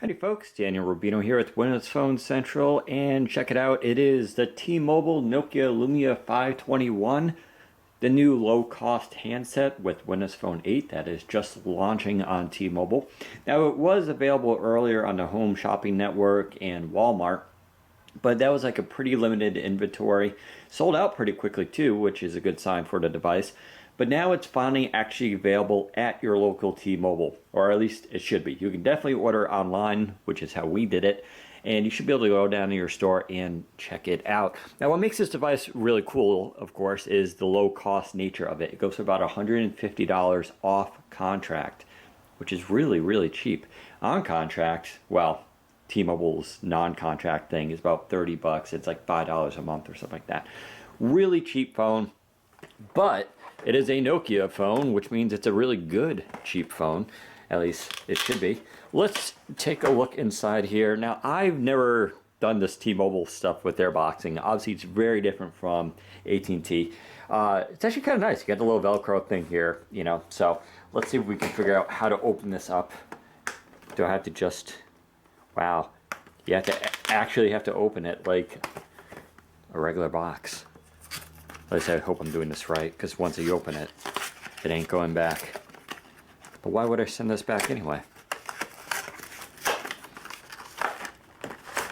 Howdy folks, Daniel Rubino here with Windows Phone Central, and check it out, it is the T-Mobile Nokia Lumia 521, the new low-cost handset with Windows Phone 8 that is just launching on T-Mobile. Now it was available earlier on the Home Shopping Network and Walmart, but that was like a pretty limited inventory, sold out pretty quickly too, which is a good sign for the device. But now it's finally actually available at your local T-Mobile, or at least it should be. You can definitely order online, which is how we did it, and you should be able to go down to your store and check it out. Now, what makes this device really cool, of course, is the low-cost nature of it. It goes for about $150 off contract, which is really, really cheap. On contract, well, T-Mobile's non-contract thing is about 30 bucks. It's like $5 a month or something like that. Really cheap phone, but it is a Nokia phone, which means it's a really good cheap phone. At least it should be. Let's take a look inside here. Now, I've never done this T-Mobile stuff with their boxing. Obviously, it's very different from AT&T. It's actually kind of nice. You got the little Velcro thing here, you know. So let's see if we can figure out how to open this up. Do I have to just... Wow. You have to actually have to open it like a regular box. At least I hope I'm doing this right, because once you open it, it ain't going back. But why would I send this back anyway?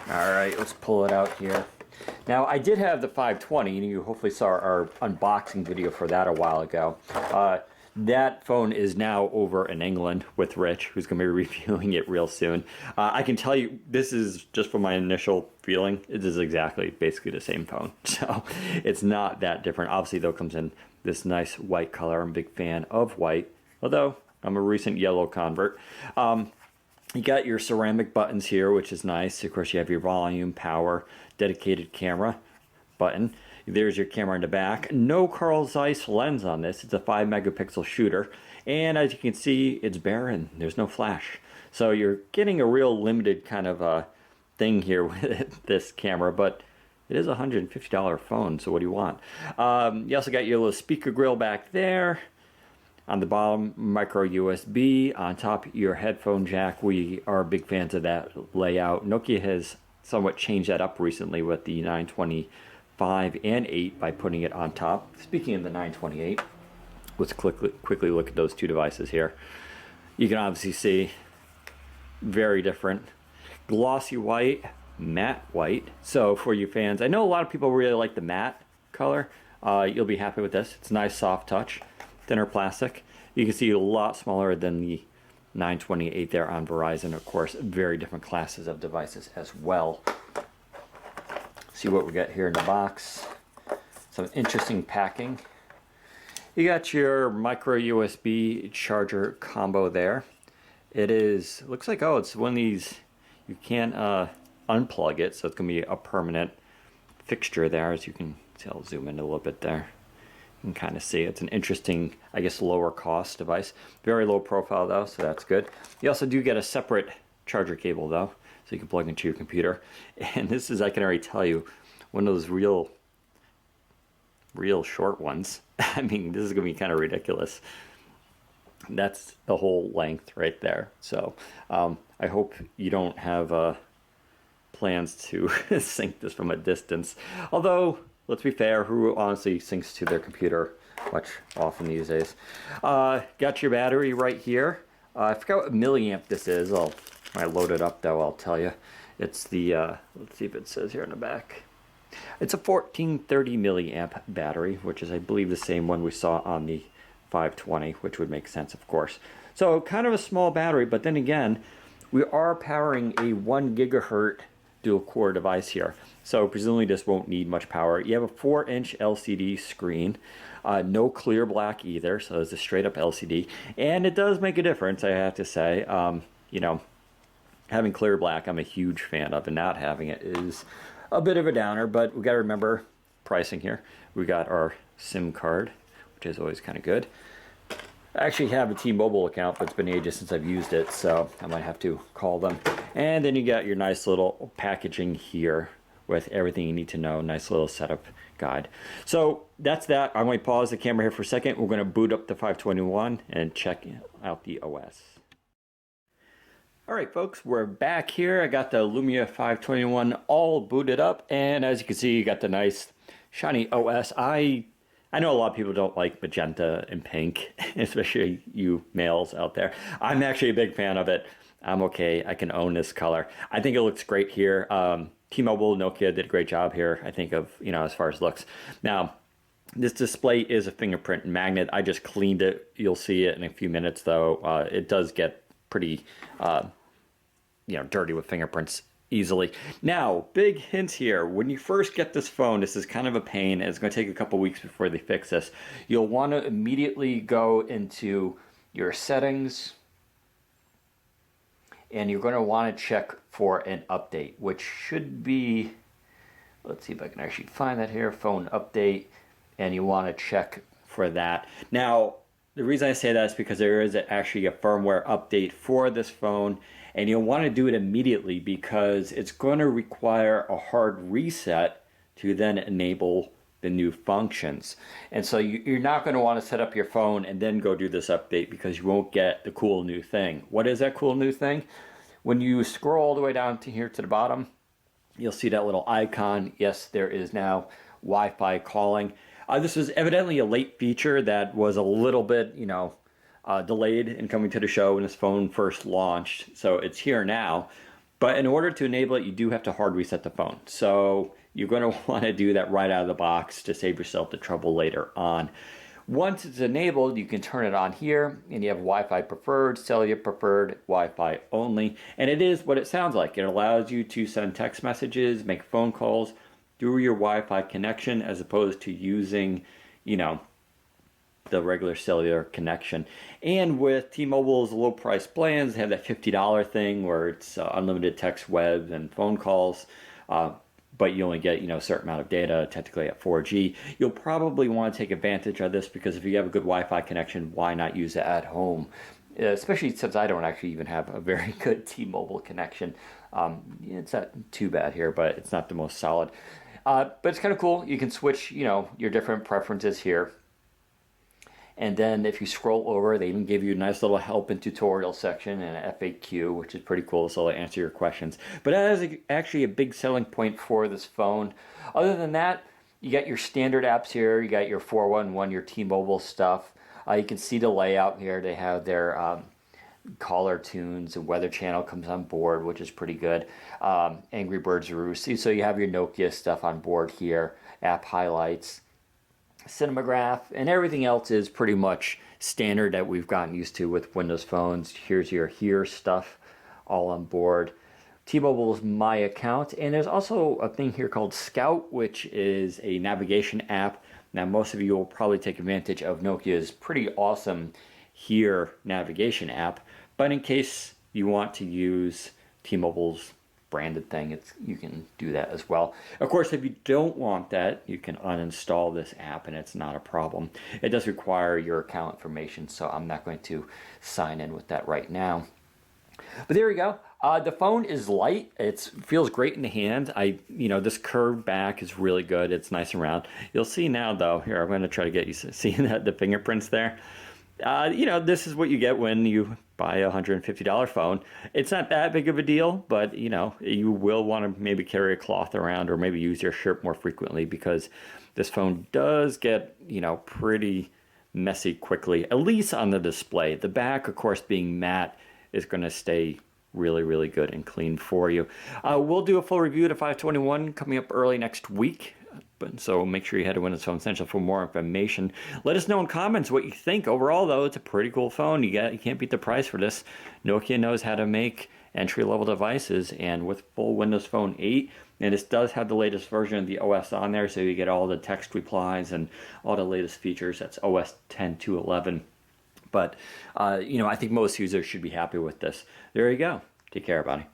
Alright, let's pull it out here. Now, I did have the 520, and you hopefully saw our unboxing video for that a while ago. That phone is now over in England with Rich, who's going to be reviewing it real soon. I can tell you, this is just from my initial feeling, it is exactly basically the same phone. So it's not that different. Obviously, though, it comes in this nice white color. I'm a big fan of white, although I'm a recent yellow convert. You got your ceramic buttons here, which is nice. Of course, you have your volume, power, dedicated camera button. There's your camera in the back. No Carl Zeiss lens on this. It's a 5 megapixel shooter. And as you can see, it's bare and there's no flash. So you're getting a real limited kind of thing here with this camera, but it is a $150 phone, so what do you want? You also got your little speaker grill back there. On the bottom, micro USB. On top, your headphone jack. We are big fans of that layout. Nokia has somewhat changed that up recently with the 925 and 8 by putting it on top. Speaking of the 928, let's quickly look at those two devices here. You can obviously see very different. Glossy white, matte white. So for you fans, I know a lot of people really like the matte color. You'll be happy with this. It's nice soft touch, thinner plastic. You can see a lot smaller than the 928 there on Verizon. Of course, very different classes of devices as well. See what we got here in the box. Some interesting packing. You got your micro USB charger combo there. It is, looks like, oh, it's one of these, you can't unplug it, so it's going to be a permanent fixture there. As you can see, I'll zoom in a little bit there. You can kind of see it's an interesting, I guess, lower cost device. Very low profile though, so that's good. You also do get a separate charger cable though, so you can plug into your computer. And this is, I can already tell you, one of those real short ones. I mean, this is gonna be kind of ridiculous. That's the whole length right there. So I hope you don't have plans to sync this from a distance. Although, let's be fair, who honestly syncs to their computer much often these days? Got your battery right here. I forgot what milliamp this is. When I load it up though, I'll tell you. It's the, let's see if it says here in the back. It's a 1430 milliamp battery, which is, I believe, the same one we saw on the 520, which would make sense, of course. So kind of a small battery, but then again, we are powering a 1 gigahertz dual core device here. So presumably this won't need much power. You have a 4-inch LCD screen, no clear black either, so it's a straight up LCD. And it does make a difference, I have to say. You know, having clear black, I'm a huge fan of, and not having it is a bit of a downer, but we gotta remember pricing here. We got our SIM card, which is always kind of good. I actually have a T-Mobile account, but it's been ages since I've used it, so I might have to call them. And then you got your nice little packaging here with everything you need to know. Nice little setup guide. So that's that. I'm going to pause the camera here for a second. We're going to boot up the 521 and check out the OS. All right, folks, we're back here. I got the Lumia 521 all booted up, and as you can see, you got the nice shiny OS. I know a lot of people don't like magenta and pink, especially you males out there. I'm actually a big fan of it. I'm okay. I can own this color. I think it looks great here. T-Mobile, Nokia did a great job here, I think, of, as far as looks. Now, this display is a fingerprint magnet. I just cleaned it. You'll see it in a few minutes, though. It does get pretty, dirty with fingerprints easily. Now, big hint here. When you first get this phone, this is kind of a pain, and it's going to take a couple weeks before they fix this. You'll want to immediately go into your settings, and you're going to want to check for an update, which should be, let's see if I can actually find that here, phone update, and you want to check for that. Now, the reason I say that is because there is actually a firmware update for this phone, and you'll want to do it immediately because it's going to require a hard reset to then enable the new functions. And so you're not going to want to set up your phone and then go do this update because you won't get the cool new thing. What is that cool new thing? When you scroll all the way down to here to the bottom, you'll see that little icon. Yes, there is now Wi-Fi calling. This was evidently a late feature that was a little bit, delayed in coming to the show when this phone first launched. So it's here now. But in order to enable it, you do have to hard reset the phone. So you're going to want to do that right out of the box to save yourself the trouble later on. Once it's enabled, you can turn it on here, and you have Wi-Fi preferred, cellular preferred, Wi-Fi only. And it is what it sounds like. It allows you to send text messages, make phone calls through your Wi-Fi connection as opposed to using, the regular cellular connection. And with T-Mobile's low price plans, they have that $50 thing where it's unlimited text, web, and phone calls, but you only get, a certain amount of data, technically at 4G. You'll probably want to take advantage of this because if you have a good Wi-Fi connection, why not use it at home? Especially since I don't actually even have a very good T-Mobile connection. It's not too bad here, but it's not the most solid. But it's kind of cool. You can switch, your different preferences here. And then if you scroll over, they even give you a nice little help and tutorial section and an FAQ, which is pretty cool, so they'll answer your questions. But that is actually a big selling point for this phone. Other than that, you got your standard apps here. You got your 411, your T-Mobile stuff. You can see the layout here. They have their caller tunes, the Weather Channel comes on board, which is pretty good. Angry Birds Roost. So you have your Nokia stuff on board here. App highlights, Cinematograph, and everything else is pretty much standard that we've gotten used to with Windows phones. Here's your Here stuff all on board. T-Mobile's My Account, and there's also a thing here called Scout, which is a navigation app. Now, most of you will probably take advantage of Nokia's pretty awesome Here navigation app, but in case you want to use T-Mobile's branded thing, you can do that as well. Of course, if you don't want that, you can uninstall this app and it's not a problem. It does require your account information, so I'm not going to sign in with that right now. But there we go. The phone is light. It feels great in the hand. This curved back is really good. It's nice and round. You'll see now, though. Here, I'm going to try to get you to see the fingerprints there. This is what you get when you buy a $150 phone. It's not that big of a deal, but, you will want to maybe carry a cloth around or maybe use your shirt more frequently because this phone does get, pretty messy quickly, at least on the display. The back, of course, being matte, is going to stay really, really good and clean for you. We'll do a full review of the 521 coming up early next week. So make sure you head to Windows Phone Central for more information. Let us know in comments what you think. Overall, though, it's a pretty cool phone. You can't beat the price for this. Nokia knows how to make entry-level devices, and with full Windows Phone 8, and this does have the latest version of the OS on there, so you get all the text replies and all the latest features. That's OS 10.2.11. But, I think most users should be happy with this. There you go. Take care, everybody.